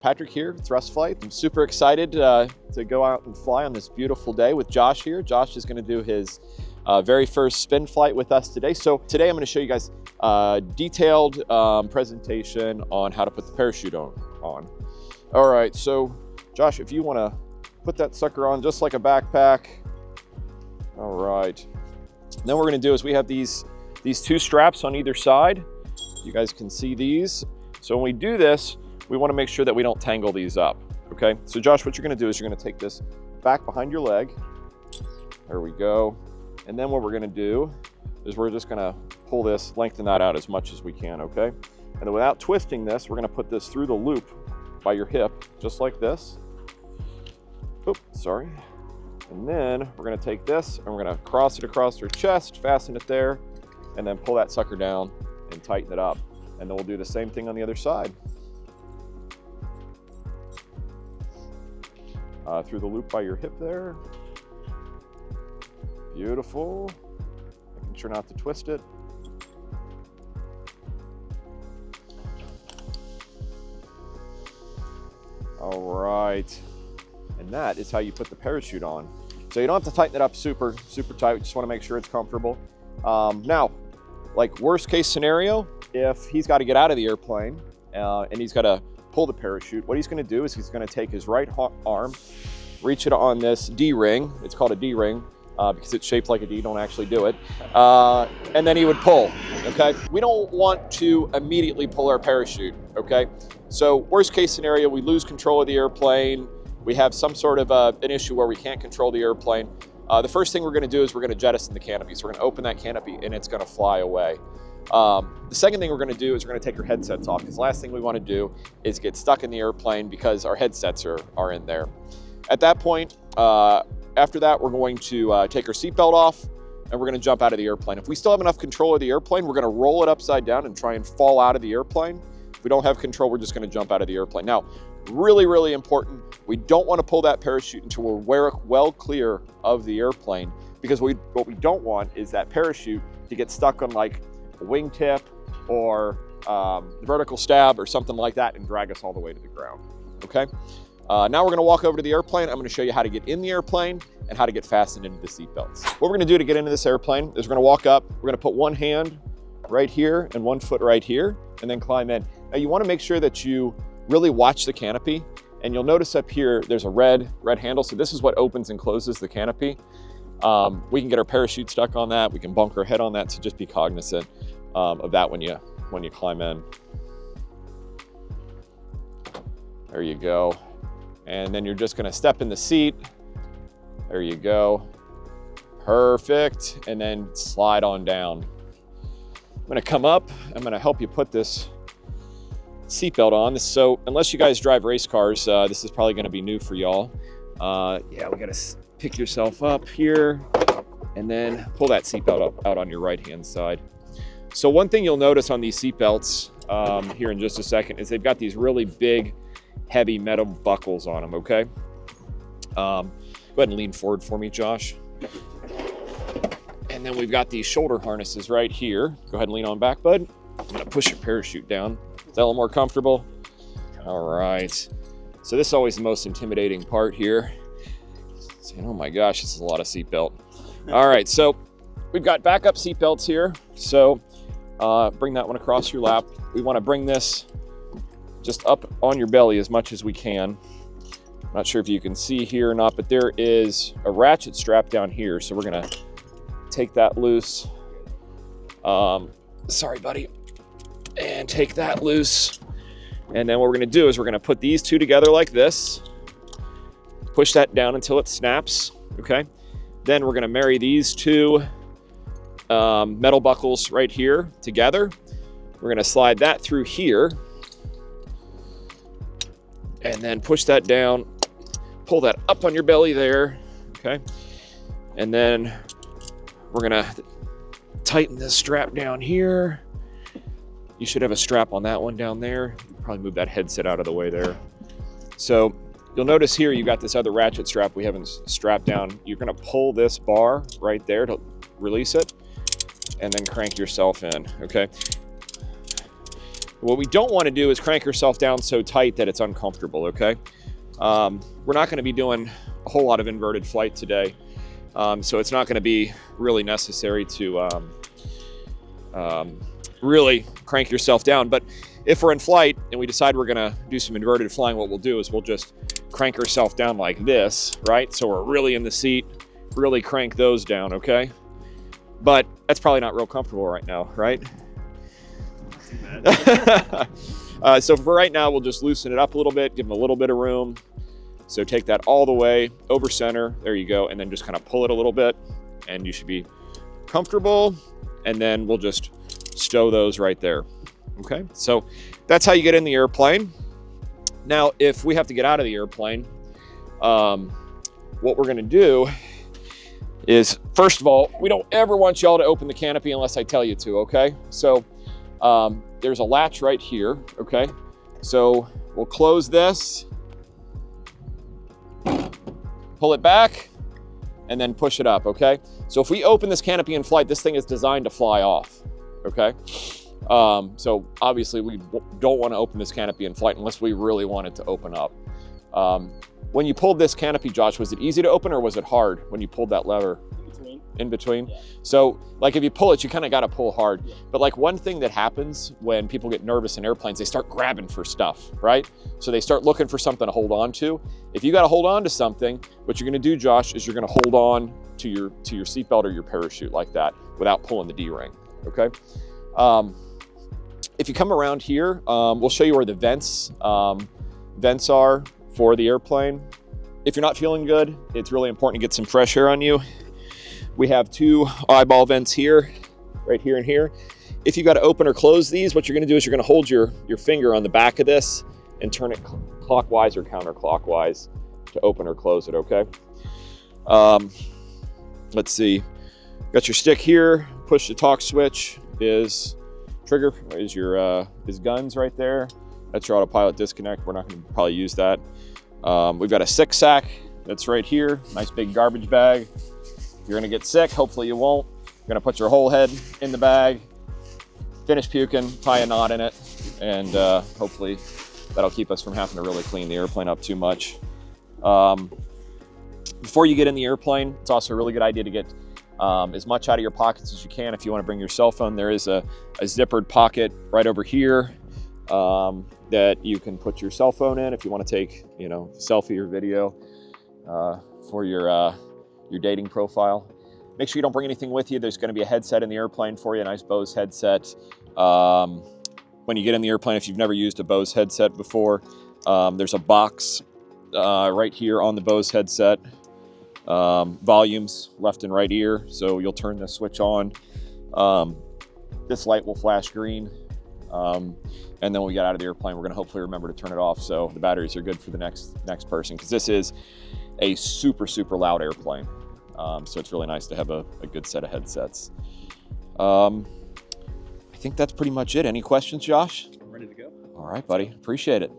Patrick here, Thrust Flight. I'm super excited to go out and fly on this beautiful day with Josh here. Josh is going to do his very first spin flight with us today. So today I'm going to show you guys a detailed presentation on how to put the parachute on. All right, so Josh, if you want to put that sucker on just like a backpack. All right. And then what we're going to do is we have these two straps on either side. You guys can see these. So when we do this, we want to make sure that we don't tangle these up, okay? So Josh, what you're going to do is you're going to take this back behind your leg. There we go. And then what we're going to do is we're just going to pull this, lengthen that out as much as we can, okay? And then without twisting this, we're going to put this through the loop by your hip, just like this. Oops, sorry. And then we're going to take this and we're going to cross it across your chest, fasten it there, and then pull that sucker down and tighten it up. And then we'll do the same thing on the other side. Through the loop by your hip there. Beautiful. Making sure not to twist it. All right. And that is how you put the parachute on. So you don't have to tighten it up super tight. We just want to make sure it's comfortable. Now, like worst case scenario, if he's got to get out of the airplane and he's got to pull the parachute, what he's going to do is he's going to take his right arm, reach it on this D-ring. It's called a D-ring because it's shaped like a D. Don't actually do it. And then he would pull, okay? We don't want to immediately pull our parachute, okay? So worst case scenario, we lose control of the airplane. We have some sort of an issue where we can't control the airplane. The first thing we're going to do is we're going to jettison the canopy. So we're going to open that canopy and it's going to fly away. The second thing we're going to do is we're going to take our headsets off, because the last thing we want to do is get stuck in the airplane because our headsets are in there. At that point, after that, we're going to take our seatbelt off and we're going to jump out of the airplane. If we still have enough control of the airplane, we're going to roll it upside down and try and fall out of the airplane. If we don't have control, we're just going to jump out of the airplane. Now, really important, we don't want to pull that parachute until we're well clear of the airplane, because what we don't want is that parachute to get stuck on like a wingtip or the vertical stab or something like that and drag us all the way to the ground, okay? Now we're gonna walk over to the airplane. I'm gonna show you how to get in the airplane and how to get fastened into the seatbelts. What we're gonna do to get into this airplane is we're gonna walk up, we're gonna put one hand right here and one foot right here, and then climb in. Now you wanna make sure that you really watch the canopy, and you'll notice up here, there's a red handle. So this is what opens and closes the canopy. We can get our parachute stuck on that. We can bunk our head on that, so just be cognizant of that when you climb in. There you go. And then you're just gonna step in the seat. There you go. Perfect. And then slide on down. I'm gonna come up. I'm gonna help you put this seatbelt on. So unless you guys drive race cars, this is probably gonna be new for y'all. Yeah, we gotta pick yourself up here and then pull that seatbelt out on your right-hand side. So one thing you'll notice on these seatbelts here in just a second is they've got these really big, heavy metal buckles on them, okay? Go ahead and lean forward for me, Josh. And then we've got these shoulder harnesses right here. Go ahead and lean on back, bud. I'm gonna push your parachute down. Is that a little more comfortable? All right. So this is always the most intimidating part here. Saying, oh my gosh, this is a lot of seatbelt. All right, so we've got backup seatbelts here. So bring that one across your lap. We wanna bring this just up on your belly as much as we can. I'm not sure if you can see here or not, but there is a ratchet strap down here. So we're gonna take that loose. Sorry, buddy. And take that loose. And then what we're gonna do is we're gonna put these two together like this. Push that down until it snaps, okay? Then we're gonna marry these two metal buckles right here together. We're gonna slide that through here. And then push that down, pull that up on your belly there, okay? And then we're gonna tighten this strap down here. You should have a strap on that one down there. Probably move that headset out of the way there. So you'll notice here you got this other ratchet strap we haven't strapped down. You're gonna pull this bar right there to release it and then crank yourself in, okay? What we don't want to do is crank yourself down so tight that it's uncomfortable, okay? We're not going to be doing a whole lot of inverted flight today, so it's not going to be really necessary to really crank yourself down. But if we're in flight and we decide we're going to do some inverted flying, what we'll do is we'll just crank ourselves down like this, right? So we're really in the seat, really crank those down, okay? But that's probably not real comfortable right now, right? So for right now, we'll just loosen it up a little bit, give them a little bit of room. So take that all the way over center, there you go, and then just kind of pull it a little bit, and you should be comfortable. And then we'll just stow those right there. Okay, so that's how you get in the airplane. Now, if we have to get out of the airplane, what we're gonna do is, first of all, we don't ever want y'all to open the canopy unless I tell you to, okay? So there's a latch right here, okay? So we'll close this, pull it back, and then push it up, okay? So if we open this canopy in flight, this thing is designed to fly off, okay? So obviously we don't want to open this canopy in flight unless we really want it to open up. When you pulled this canopy, Josh, was it easy to open or was it hard when you pulled that lever? In between? Yeah. So like if you pull it, you kind of got to pull hard. Yeah. But like one thing that happens when people get nervous in airplanes, they start grabbing for stuff, right? So they start looking for something to hold on to. If you got to hold on to something, what you're going to do, Josh, is you're going to hold on to your seatbelt or your parachute like that without pulling the D-ring, okay? If you come around here, we'll show you where the vents are for the airplane. If you're not feeling good, it's really important to get some fresh air on you. We have two eyeball vents here, right here and here. If you got to open or close these, what you're going to do is you're going to hold your finger on the back of this and turn it clockwise or counterclockwise to open or close it, okay? Let's see. Got your stick here. Push the talk switch is trigger, is guns right there. That's your autopilot disconnect. We're not going to probably use that. We've got a sick sack that's right here. Nice big garbage bag. You're gonna get sick, hopefully you won't. You're gonna put your whole head in the bag, finish puking, tie a knot in it, and hopefully that'll keep us from having to really clean the airplane up too much. Before you get in the airplane, it's also a really good idea to get as much out of your pockets as you can. If you wanna bring your cell phone, there is a zippered pocket right over here that you can put your cell phone in if you wanna take, a selfie or video for your dating profile. Make sure you don't bring anything with you. There's going to be a headset in the airplane for you, a nice Bose headset. When you get in the airplane, if you've never used a Bose headset before, there's a box right here on the Bose headset. Volumes left and right ear, so you'll turn this switch on. This light will flash green. And then when we get out of the airplane, we're going to hopefully remember to turn it off so the batteries are good for the next person, because this is a super, super loud airplane. So it's really nice to have a good set of headsets. I think that's pretty much it. Any questions, Josh? I'm ready to go. All right, buddy. Appreciate it.